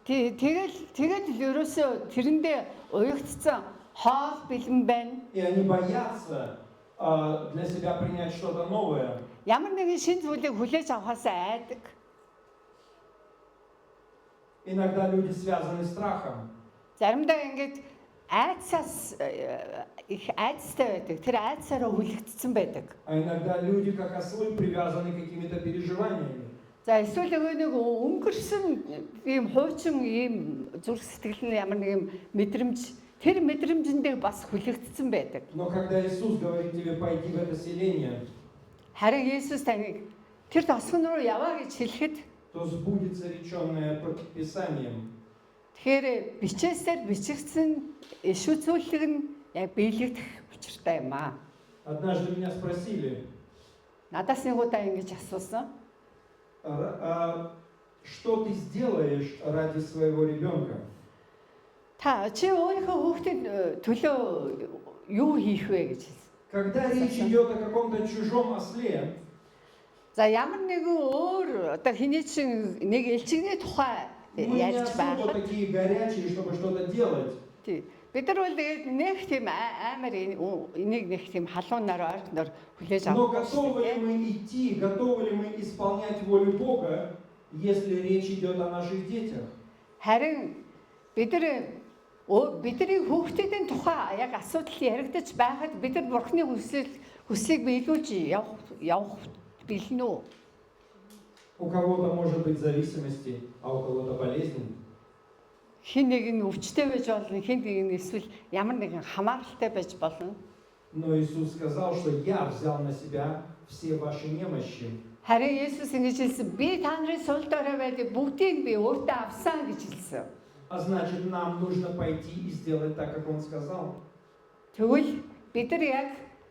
Тэгээд л ерөөсөө тэрэндээ уягдсан хоол бэлэн байна. И они боятся для себя принять что-то новое. Ямар нэгэн шинэ зүйлийг хүлээж авахаасаа айдаг. Иногда люди связаны страхом. Заримдаа ингээд айдсаас их айдстай байдаг. Тэр айдсаараа хүлэгдсэн байдаг. А иногда люди, как ослы, привязаны какими-то переживаниями. За эсвэл нэг өнгөрсөн ийм хуучин ийм зүрх сэтгэл нь ямар нэг юм мэдрэмж тэр мэдрэмжэндээ бас хүлэгдсэн байдаг. Но когда Иисус говорит тебе, пойди в это селение, Харин Есүс таныг тэр тосгон руу яваа гэж хэлэхэд то сбудется реченное Писанием. тэгэхээр бичээсээр бичигдсэн иш үзүүлэг нь яг биелэгдэх учиртай юм аа. Однажды меня спросили, Надаас нэг удаа ингэж асуусан. что ты сделаешь ради своего ребенка? Та чи өөрийнхөө хүүхдэд төлөө юу хийх вэ гэж хэлсэн. Когда речь идет о каком-то чужом осле, За ямар нэгэн өөр одоо хэний чин нэг элчигний тухай мы не ярьж особо байхад такие горячие, чтобы что-то делать. бид нар бол тэгээд нэг тийм амар энийг нэг тийм халуунаар ойртноор хүлээж Но авах готовы ли мы идти, готовы ли мы исполнять волю Бога, если речь идет о наших детях? харин бидний хүүхдүүдийн тухай яг асуудал яригдаж байхад бид нар Бурхны хүслийг биелүүлж явах бэлэн үү? У кого-то может быть зависимости, а у кого-то болезнь. Хин нэг нь өвчтэй байж болно, хин нэг нь эсвэл ямар нэгэн хамааралтай байж болно. Но Иисус сказал, что я взял на себя все ваши немощи. Харин Есүс ингэж хэлсэн, би та нарын сул дорой байдаг бүгдийг би өөртөө авсан гэж хэлсэн. А значит, нам нужно пойти и сделать так, как Он сказал. Тэгвэл бид нар яг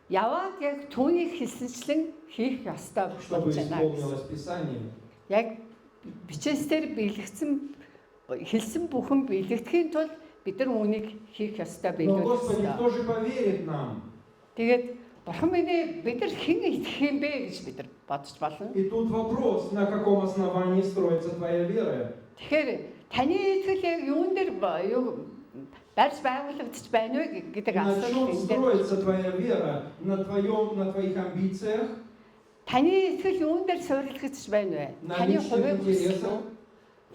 яваад яг түүнийг хэлсэнчлэн хийх ёстой Чтобы болж байна. исполнилось Писание. Яг бичээсээр биелэгдсэн хэлсэн бүхэн биелэгдэхийн тулд бид нар үүнийг хийх ёстой Но, биелүүлэх Господи, ёстой. кто же поверит нам? Тэгээд Бурхан минь бид нар хэн итгэх юм бэ гэж бид нар бодож болно. И тут вопрос, на каком основании строится твоя вера? Тэгэхээр таны итгэл яг юун дээр юу барьж байгуулагдчих байна вэ гэдэг На асуулт чем энэ дээр. строится твоя вера? На твоих амбициях? Таны итгэл юун дээр суурилгагдчих байна вэ? На Таны личных хувийн интересах? хүсэл үү?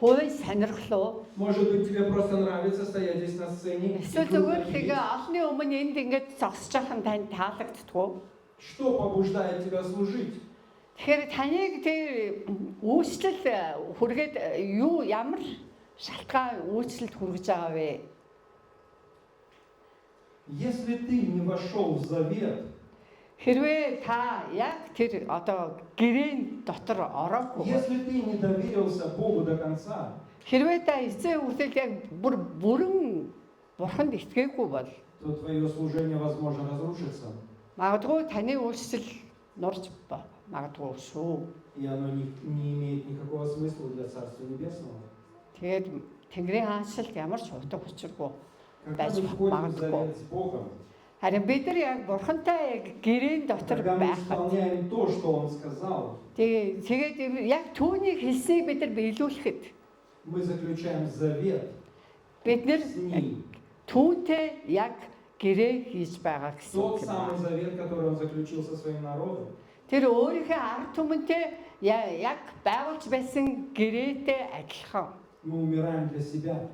Хувийн сонирхол уу? Может быть, тебе просто нравится стоять здесь на сцене? и Эсвэл круто зүгээр видеть? тэгээ олны өмнө энд ингэж зогсож байхын танд таалагддаггүй. Что побуждает тебя служить? Тэгэхээр таныг тэр үйлчлэл хүргээд юу ямар шалтгаан үйлчлэлд хүргэж байгаа вэ? Если ты не вошел в завет, Хэрвээ та яг тэр одоо гэрээний дотор ороогүй бол если ты не доверился Богу до конца, хэрвээ та эцэг хүртэл яг бүрэн бурханд итгээгүй бол то твое служение, возможно, разрушится. магадгүй таны үйлчлэл нурж магадгүй шүү. И оно не имеет никакого смысла для Царства Небесного. Тэгээд Тэнгэрийн хаанчлалд ямар ч утга учиргүй. Когда Даже мы входим в магадгүй. завет с Богом, Харин бид нар яг бурхантай яг гэрээн дотор когда мы байхад исполняем то, что Он сказал, тэгээд яг түүнийг хэлснийг бид нар биелүүлэхэд мы заключаем завет, бид нэр с ним. түүнтэй яг гэрээ хийж байгаа гэсэн Тот үг юм самый байна. завет, который он заключил со своим народом. Тэр өөрийнхөө ард түмэнтэй яг байгуулж байсан гэрээтэй адилхан. Мы умираем для себя.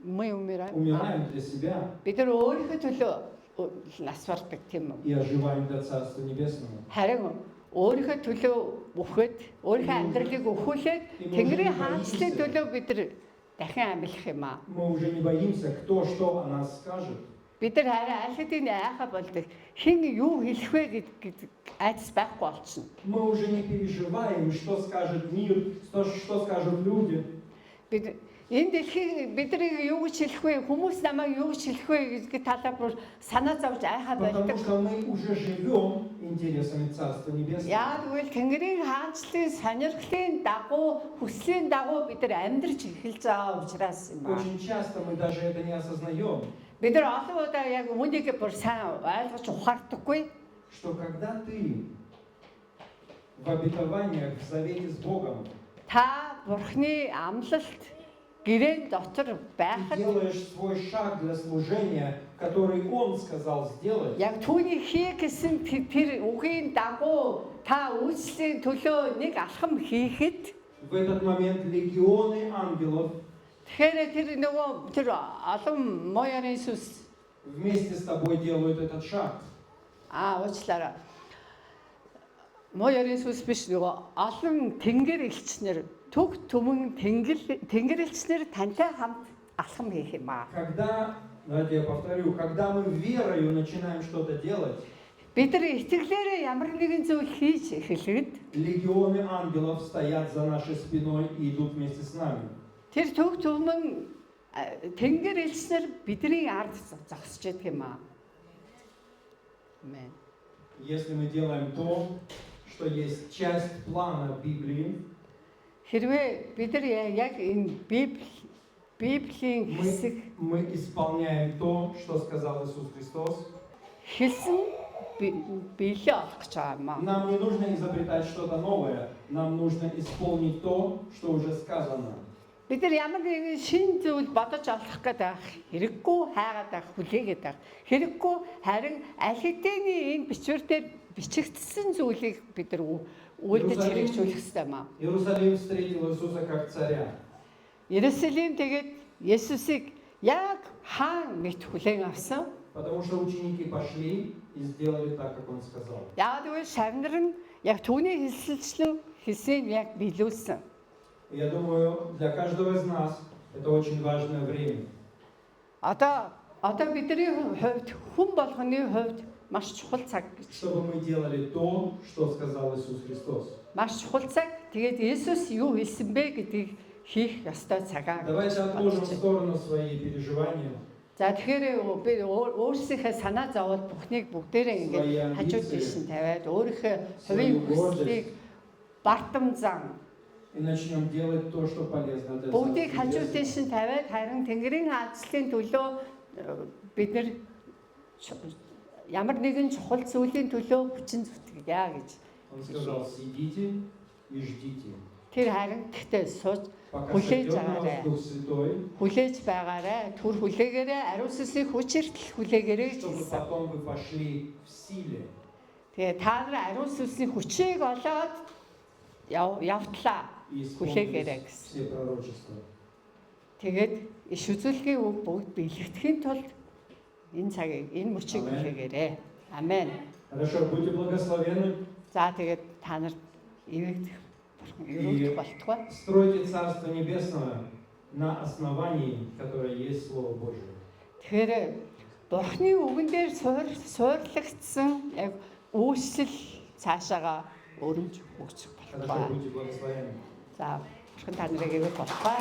Умираем для себя Бид нар өөрийнхөө төлөө нас бардаг тийм үү? и оживаем для Царства Небесного. Харин өөрийнхөө төлөө өгөхөд, өөрийнхөө амьдралыг өгөхүүлээд Тэнгэрийн хаанчлалын төлөө бид нар дахин амьлах юм аа. Мы уже не боимся, кто что о нас скажет. Бид нар харин аль хэдийн айхаа болдог. Хэн юу хэлэх вэ гэдэг айдас байхгүй болчихно. Мы уже не переживаем, что скажет мир, что скажут люди. Бид энэ дэлхийг бидний юу гэж хэлэх вэ? Хүмүүс намайг юу гэж хэлэх вэ гэдэг талаар бүр санаа зовж айхаа Потому болдог. что мы уже живем интересами Царства Небесного. Яа тэгвэл Тэнгэрийн хаанчлалын сонирхлын дагуу, хүслийн дагуу бид нар амьдарч эхэлж байгаа учраас юм аа. Очень часто мы даже это не осознаем, Бид нар олон удаа яг үүнийг бүр сайн ойлгож ухаардаггүй. что когда ты в обетованиях, в завете с Богом, Та Бурхны амлалт гэрээ дотор ты байхад делаешь свой шаг для служения, который Он сказал сделать, яг түүний хий гэсэн тэр үгийн дагуу та үйлслийн төлөө нэг алхам хийхэд в этот момент легионы ангелов тэгэхээр тэр нөгөө тэр олон моёрын сүс вместе с тобой делают этот шаг. уучлаарай. Моёрын сүс биш нөгөө олон тэнгэр элчнэр төг түмэн тэнгэр элчнэр тантай хамт алхам хийх юм аа. Когда, давайте я повторю, когда мы верою начинаем что-то делать, Бид нар итгэлээрээ ямар нэгэн зүйл хийж эхлэхэд легионы ангелов стоят за нашей спиной и идут вместе с нами. тэр төг түмэн тэнгэр элчнэр бидний ард зогсож байдаг юм аа. Амен. Если мы делаем то, что есть часть плана Библии, Хэрвээ бид нар яг энэ Библийн хэсэг мы исполняем то, что сказал Иисус Христос. хэлсэн биелээ олох гэж байгаа юм аа. Нам не нужно изобретать что-то новое, нам нужно исполнить то, что уже сказано. Бид нар ямар нэгэн шин зүйл бодож олох гэдэг хэрэггүй хайгаад байх хүлээгээд байх. Хэрэггүй харин аль хэдийн энэ бичвэр дээр бичигдсэн зүйлийг бид нар үйлдэж хэрэгжүүлэх хэрэгтэй юм аа. Иерусалим встретил Иисуса как царя. Иерусалим тэгээд Есүсийг яг хаан мэт хүлээн авсан. Потому что ученики пошли и сделали так, как Он сказал. Яг тэгвэл шавнар нь яг түүний хэлсэлчлэн хэлсийг яг биелүүлсэн. Я думаю, для каждого из нас это очень важное время. Одоо бидний хувьд хүн болгоны хувьд маш чухал цаг гэж. Чтобы мы делали то, что сказал Иисус Христос. Маш чухал цаг. Тэгээд Есүс юу хэлсэн бэ гэдгийг хийх ёстой цагаа. Давайте отложим в сторону свои переживания, За тэгэхээр би өөрсдийнхээ санаа зовоод бүхнийг бүгдээрээ ингээд хажууд тийш нь тавиад өөрийнхөө хувийн хүслийг бартам зан и начнем делать то, что полезно для бүгдийг Царства хажууд Небесного. тийш нь тавиад харин Тэнгэрийн хаанчлалын төлөө бид нар ямар нэгэн чухал зүйлийн төлөө хүчин зүтгэе гэж. Он сказал, сидите и ждите. Тэр харин гэхдээ сууж Пока хүлээж сойдет на байгаарай. вас Дух Святой, Хүлээж байгаарай. Түр хүлээгээрэй. Ариун сүнсний хүч эртэл хүлээгээрэй гэж чтобы хэлсэн. потом вы пошли в силе. Тэгээ та нар ариун сүнсний хүчийг олоод явтлаа. И Хүлээгээрэй исполнились гэсэн. все пророчества. Тэгээд иш үзүүлгийн үг бүгд биелэгдэхийн тулд энэ цагийг, энэ мөчийг Амен. хүлээгээрэй. Амен. Хорошо, будьте благословенны. За тэгээд та нар ивэгдэх өрөвдөх болтугай. Стройте Царство Небесное на основании, которое есть Слово Божие. Тэгэхээр Бурхны үгэн дээр суурлагдсан яг үйлчлэл цаашаага өрөмж өгч Хорошо, болтугай. будьте благословенны. За, бурхан та нарыг ивэх болтугай.